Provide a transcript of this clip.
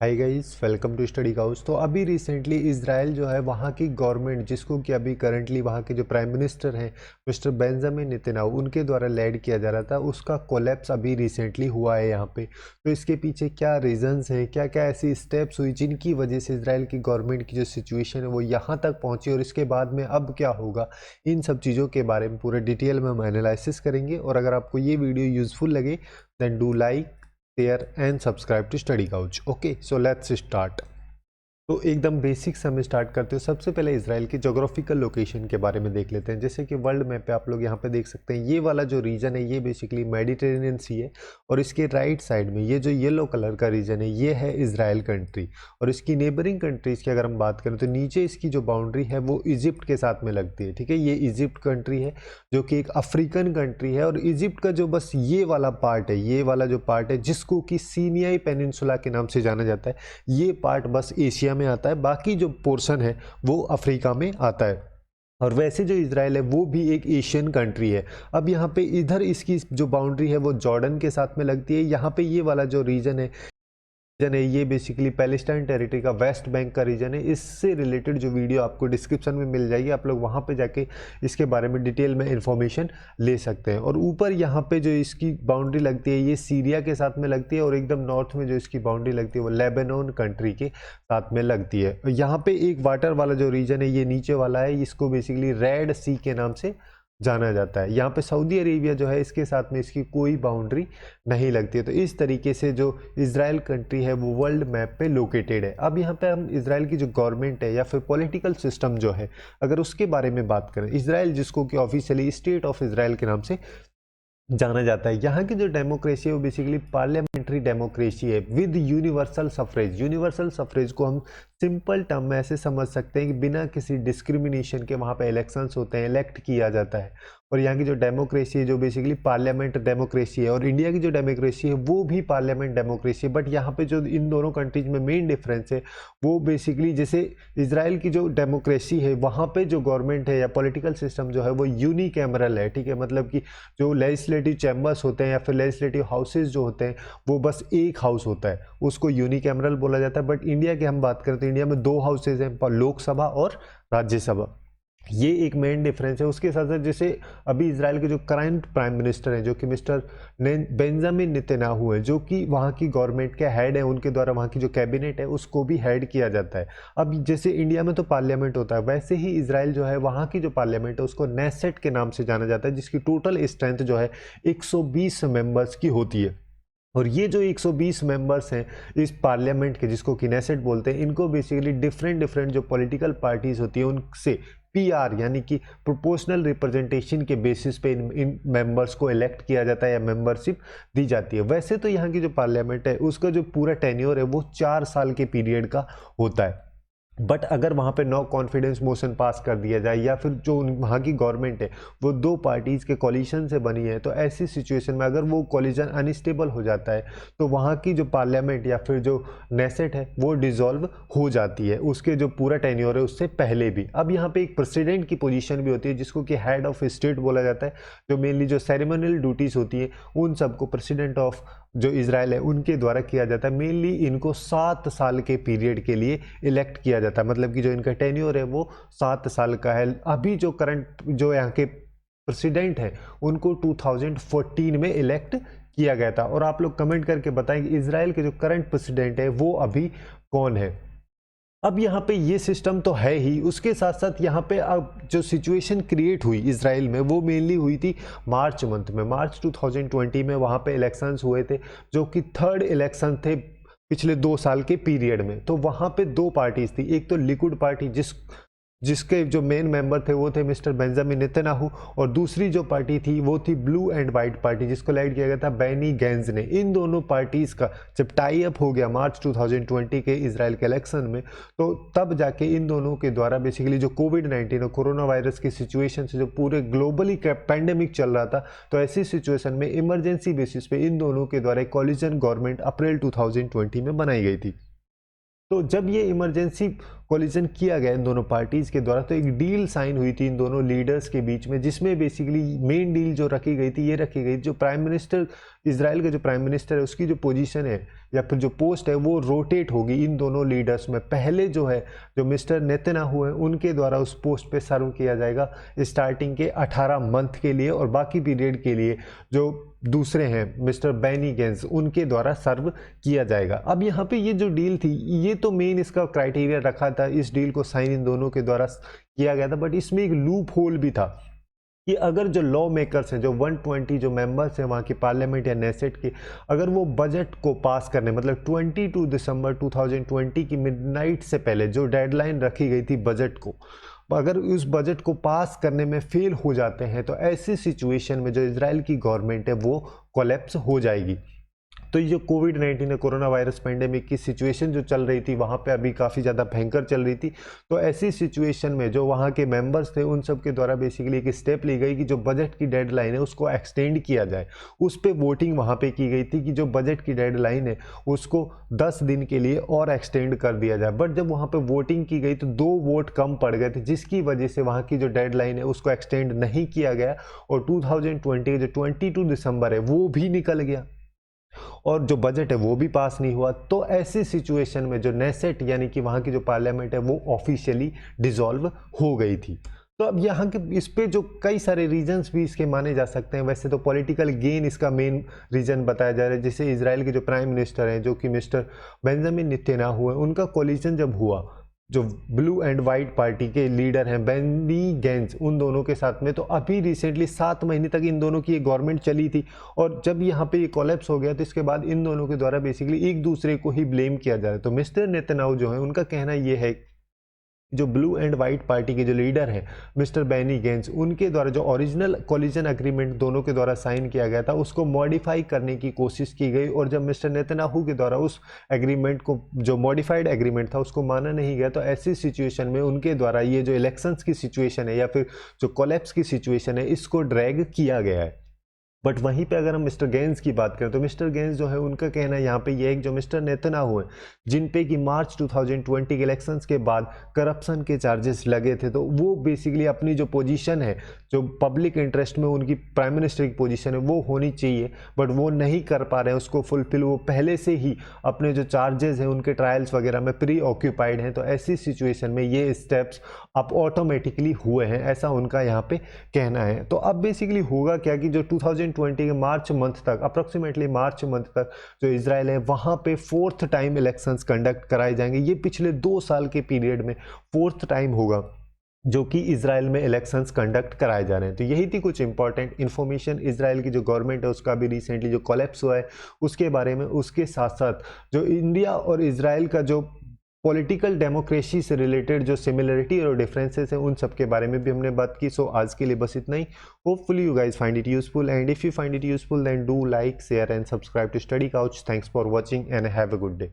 Hi guys, welcome to study Couch. तो अभी recently Israel जो है वहाँ की गवर्नमेंट, जिसको कि अभी करंटली वहाँ के जो प्राइम मिनिस्टर हैं मिस्टर बेंजामिन नेतन्याहू, उनके द्वारा लेड किया जा रहा था, उसका कोलैप्स अभी रिसेंटली हुआ है यहाँ पे। तो इसके पीछे क्या रीजंस हैं, क्या क्या ऐसी स्टेप्स हुई जिनकी वजह से इजराइल की गवर्नमेंट की जो सिचुएशन है वो यहाँ तक पहुँची, और इसके बाद में अब क्या होगा, इन सब चीज़ों के बारे में पूरे डिटेल में हम एनालिसिस करेंगे। और अगर आपको ये वीडियो यूजफुल लगे then do like, share and subscribe to study couch. Okay, so let's start. तो एकदम बेसिक से हम स्टार्ट करते हैं। सबसे पहले इजराइल की जोग्राफिकल लोकेशन के बारे में देख लेते हैं। जैसे कि वर्ल्ड मैप पे आप लोग यहाँ पे देख सकते हैं, ये वाला जो रीजन है ये बेसिकली मेडिटेरेनियन सी है, और इसके राइट साइड में ये जो येलो कलर का रीजन है ये है इजराइल कंट्री। और इसकी नेबरिंग कंट्रीज़ की अगर हम बात करें तो नीचे इसकी जो बाउंड्री है वो इजिप्ट के साथ में लगती है। ठीक है, ये इजिप्ट कंट्री है जो कि एक अफ्रीकन कंट्री है, और इजिप्ट का जो बस ये वाला पार्ट है, ये वाला जो पार्ट है जिसको कि सीनियाई पेनिनसुला के नाम से जाना जाता है, ये पार्ट बस एशिया में आता है, बाकी जो पोर्शन है वो अफ्रीका में आता है। और वैसे जो इजराइल है वो भी एक एशियन कंट्री है। अब यहाँ पे इधर इसकी जो बाउंड्री है वो जॉर्डन के साथ में लगती है। यहाँ पे ये वाला जो रीजन है ये बेसिकली पैलेस्टाइन टेरिटरी का वेस्ट बैंक का रीजन है। इससे रिलेटेड जो वीडियो आपको डिस्क्रिप्शन में मिल जाएगी, आप लोग वहाँ पे जाके इसके बारे में डिटेल में इंफॉर्मेशन ले सकते हैं। और ऊपर यहाँ पे जो इसकी बाउंड्री लगती है ये सीरिया के साथ में लगती है, और एकदम नॉर्थ में जो इसकी बाउंड्री लगती है वो लेबनान कंट्री के साथ में लगती है। यहाँ पे एक वाटर वाला जो रीजन है ये नीचे वाला है, इसको बेसिकली रेड सी के नाम से जाना जाता है। यहाँ पे सऊदी अरेबिया जो है इसके साथ में इसकी कोई बाउंड्री नहीं लगती है। तो इस तरीके से जो इजराइल कंट्री है वो वर्ल्ड मैप पे लोकेटेड है। अब यहाँ पे हम इजराइल की जो गवर्नमेंट है या फिर पॉलिटिकल सिस्टम जो है, अगर उसके बारे में बात करें, इजराइल जिसको कि ऑफिशियली स्टेट ऑफ इजराइल के नाम से जाना जाता है, यहाँ की जो डेमोक्रेसी है वो बेसिकली पार्लियामेंट्री डेमोक्रेसी है with universal suffrage. Universal suffrage को हम सिंपल टर्म में ऐसे समझ सकते हैं कि बिना किसी डिस्क्रिमिनेशन के वहाँ पे इलेक्शंस होते हैं, इलेक्ट किया जाता है। और यहाँ की जो डेमोक्रेसी है जो बेसिकली पार्लियामेंट डेमोक्रेसी है, और इंडिया की जो डेमोक्रेसी है वो भी पार्लियामेंट डेमोक्रेसी है। बट यहाँ पे जो इन दोनों कंट्रीज में मेन डिफरेंस है वो बेसिकली, जैसे इजराइल की जो डेमोक्रेसी है वहाँ पे जो गवर्नमेंट है या पॉलिटिकल सिस्टम जो है वो यूनिकैमरल है। ठीक है, मतलब कि जो लेजिस्लेटिव चैम्बर्स होते हैं या फिर लेजिस्लेटिव हाउसेज जो होते हैं वो बस एक हाउस होता है, उसको यूनिकैमरल बोला जाता है। बट इंडिया की हम बात करें तो इंडिया में दो हाउसेज हैं, लोकसभा और राज्यसभा। ये एक मेन डिफरेंस है। उसके साथ साथ जैसे अभी इजराइल के जो करंट प्राइम मिनिस्टर हैं जो कि मिस्टर बेंजामिन नेतन्याहू है, जो कि वहाँ की गवर्नमेंट के हेड है, उनके द्वारा वहाँ की जो कैबिनेट है उसको भी हेड किया जाता है। अब जैसे इंडिया में तो पार्लियामेंट होता है, वैसे ही इजराइल जो है वहाँ की जो पार्लियामेंट है उसको नेसेट के नाम से जाना जाता है, जिसकी टोटल स्ट्रेंथ जो है 120 मेंबर्स की होती है। और ये जो 120 मेंबर्स हैं इस पार्लियामेंट के, जिसको कि नेसेट बोलते हैं, इनको बेसिकली डिफरेंट जो पॉलिटिकल पार्टीज होती है उनसे पीआर यानी कि प्रोपोर्शनल रिप्रेजेंटेशन के बेसिस पे इन मेंबर्स को इलेक्ट किया जाता है या मेंबरशिप दी जाती है। वैसे तो यहाँ की जो पार्लियामेंट है उसका जो पूरा टेन्योर है वो 4 साल के पीरियड का होता है। बट अगर वहाँ पे नो कॉन्फिडेंस मोशन पास कर दिया जाए या फिर जो वहाँ की गवर्नमेंट है वो दो पार्टीज़ के कॉलिशन से बनी है, तो ऐसी सिचुएशन में अगर वो कॉलिशन अनस्टेबल हो जाता है तो वहाँ की जो पार्लियामेंट या फिर जो नेसेट है वो डिसॉल्व हो जाती है, उसके जो पूरा टेन्योर है उससे पहले भी। अब यहाँ पे एक प्रेसिडेंट की पोजीशन भी होती है जिसको कि हेड ऑफ स्टेट बोला जाता है, जो मेनली जो सेरेमोनियल ड्यूटीज़ होती है उन सबको प्रेसिडेंट ऑफ जो इजराइल है उनके द्वारा किया जाता है। मेनली इनको 7 साल के पीरियड के लिए इलेक्ट किया जाता है, मतलब कि जो इनका टेन्योर है वो 7 साल का है। अभी जो करंट जो यहाँ के प्रेसिडेंट है उनको 2014 में इलेक्ट किया गया था। और आप लोग कमेंट करके बताएं कि इजराइल के जो करंट प्रेसिडेंट है वो अभी कौन है। अब यहाँ पे ये सिस्टम तो है ही, उसके साथ साथ यहाँ पे अब जो सिचुएशन क्रिएट हुई इजराइल में वो मेनली हुई थी मार्च मंथ में। मार्च 2020 में वहाँ पे इलेक्शंस हुए थे जो कि थर्ड इलेक्शन थे पिछले 2 साल के पीरियड में। तो वहाँ पे दो पार्टीज थी, एक तो लिकुड पार्टी जिसके जो मेन मेंबर थे वो थे मिस्टर बेंजामिन नेतन्याहू, और दूसरी जो पार्टी थी वो थी ब्लू एंड वाइट पार्टी जिसको लीड किया गया था बेनी गैंज ने। इन दोनों पार्टीज़ का जब टाई अप हो गया मार्च 2020 के इजराइल के इलेक्शन में, तो तब जाके इन दोनों के द्वारा बेसिकली जो कोविड-19 और कोरोना वायरस की सिचुएशन से जो पूरे ग्लोबली पैंडेमिक चल रहा था, तो ऐसी सिचुएशन में इमरजेंसी बेसिस पे इन दोनों के द्वारा एक कॉलिजन गवर्नमेंट अप्रैल 2020 में बनाई गई थी। तो जब ये इमरजेंसी कोलिजन किया गया इन दोनों पार्टीज़ के द्वारा, तो एक डील साइन हुई थी इन दोनों लीडर्स के बीच में, जिसमें बेसिकली मेन डील जो रखी गई थी ये रखी गई, जो प्राइम मिनिस्टर इसराइल का जो प्राइम मिनिस्टर है उसकी जो पोजीशन है या फिर जो पोस्ट है वो रोटेट होगी इन दोनों लीडर्स में। पहले जो है जो मिस्टर नेतन्याहू है उनके द्वारा उस पोस्ट पे सर्व किया जाएगा स्टार्टिंग के 18 मंथ के लिए, और बाकी पीरियड के लिए जो दूसरे हैं मिस्टर बेनी गेंस उनके द्वारा सर्व किया जाएगा। अब यहाँ पे ये जो डील थी ये तो मेन इसका क्राइटेरिया रखा था, इस डील को साइन इन दोनों के द्वारा किया गया था, बट इसमें एक लूप होल भी था कि अगर जो लॉ मेकर्स हैं, जो 120 जो मेंबर्स हैं वहाँ की पार्लियामेंट या नेसेट के, अगर वो बजट को पास करने मतलब 22 दिसंबर 2020 की मिडनाइट से पहले जो डेडलाइन रखी गई थी बजट को, अगर उस बजट को पास करने में फेल हो जाते हैं तो ऐसी सिचुएशन में जो इजराइल की गवर्नमेंट है वो कोलैप्स हो जाएगी। तो ये जो कोविड-19 कोरोना वायरस पेंडेमिक की सिचुएशन जो चल रही थी वहाँ पे अभी काफ़ी ज़्यादा भयंकर चल रही थी, तो ऐसी सिचुएशन में जो वहाँ के मेंबर्स थे उन सब के द्वारा बेसिकली एक स्टेप ली गई कि जो बजट की डेडलाइन है उसको एक्सटेंड किया जाए। उस पर वोटिंग वहाँ पे की गई थी कि जो बजट की डेडलाइन है उसको 10 दिन के लिए और एक्सटेंड कर दिया जाए, बट जब वहाँ पर वोटिंग की गई तो 2 वोट कम पड़ गए थे, जिसकी वजह से वहाँ की जो डेडलाइन है उसको एक्सटेंड नहीं किया गया और 2020 जो 22 दिसंबर है वो भी निकल गया और जो बजट है वो भी पास नहीं हुआ। तो ऐसी सिचुएशन में जो नेसेट यानी कि वहाँ की जो पार्लियामेंट है वो ऑफिशियली डिसॉल्व हो गई थी। तो अब यहाँ के इस पे जो कई सारे रीजंस भी इसके माने जा सकते हैं। वैसे तो पॉलिटिकल गेन इसका मेन रीजन बताया जा रहा है, जैसे इजराइल के जो प्राइम मिनिस्टर हैं जो कि मिस्टर बेंजामिन नेतन्याहू है, उनका कोलिजन जब हुआ जो ब्लू एंड वाइट पार्टी के लीडर हैं बेनी गेंस उन दोनों के साथ में, तो अभी रिसेंटली 7 महीने तक इन दोनों की एक गवर्नमेंट चली थी और जब यहाँ पे ये कोलैप्स हो गया तो इसके बाद इन दोनों के द्वारा बेसिकली एक दूसरे को ही ब्लेम किया जा रहा है। तो मिस्टर नेतन्याहू जो है उनका कहना ये है जो ब्लू एंड वाइट पार्टी के जो लीडर हैं मिस्टर बेनी गेंस उनके द्वारा जो ओरिजिनल कोलिजन एग्रीमेंट दोनों के द्वारा साइन किया गया था उसको मॉडिफाई करने की कोशिश की गई, और जब मिस्टर नेतन्याहू के द्वारा उस एग्रीमेंट को जो मॉडिफाइड एग्रीमेंट था उसको माना नहीं गया, तो ऐसी सिचुएशन में उनके द्वारा ये जो इलेक्शंस की सिचुएशन है या फिर जो कोलैप्स की सिचुएशन है इसको ड्रैग किया गया है। बट वहीं पे अगर हम मिस्टर गेंस की बात करें तो मिस्टर गेंस जो है उनका कहना है यहाँ पे ये एक जो मिस्टर नेतन्याहू है जिन पे कि मार्च 2020 के इलेक्शंस के बाद करप्शन के चार्जेस लगे थे, तो वो बेसिकली अपनी जो पोजीशन है जो पब्लिक इंटरेस्ट में उनकी प्राइम मिनिस्टर की पोजीशन है वो होनी चाहिए बट वो नहीं कर पा रहे हैं उसको फुलफिल। वो पहले से ही अपने जो चार्जेस हैं उनके ट्रायल्स वगैरह में प्री ऑक्यूपाइड हैं, तो ऐसी सिचुएशन में ये स्टेप्स अब ऑटोमेटिकली हुए हैं, ऐसा उनका यहाँ पे कहना है। तो अब बेसिकली होगा क्या कि जो 2020 के मार्च मंथ तक अप्रोक्सीमेटली मार्च मंथ तक जो इजराइल है वहाँ पे 4th टाइम इलेक्शंस कंडक्ट कराए जाएंगे। ये पिछले 2 साल के पीरियड में 4th टाइम होगा जो कि इजराइल में इलेक्शंस कंडक्ट कराए जा रहे हैं। तो यही थी कुछ इंपॉर्टेंट इन्फॉर्मेशन इजराइल की जो गवर्नमेंट है उसका भी रिसेंटली जो कोलैप्स हुआ है उसके बारे में, उसके साथ साथ जो इंडिया और इजराइल का जो पॉलिटिकल डेमोक्रेसी से रिलेटेड जो सिमिलरिटी और डिफरेंसेस हैं उन सब के बारे में भी हमने बात की। सो आज के लिए बस इतना ही। Hopefully you guys find it useful and if you find it useful then do like share and subscribe to study couch. Thanks for watching and have a good day.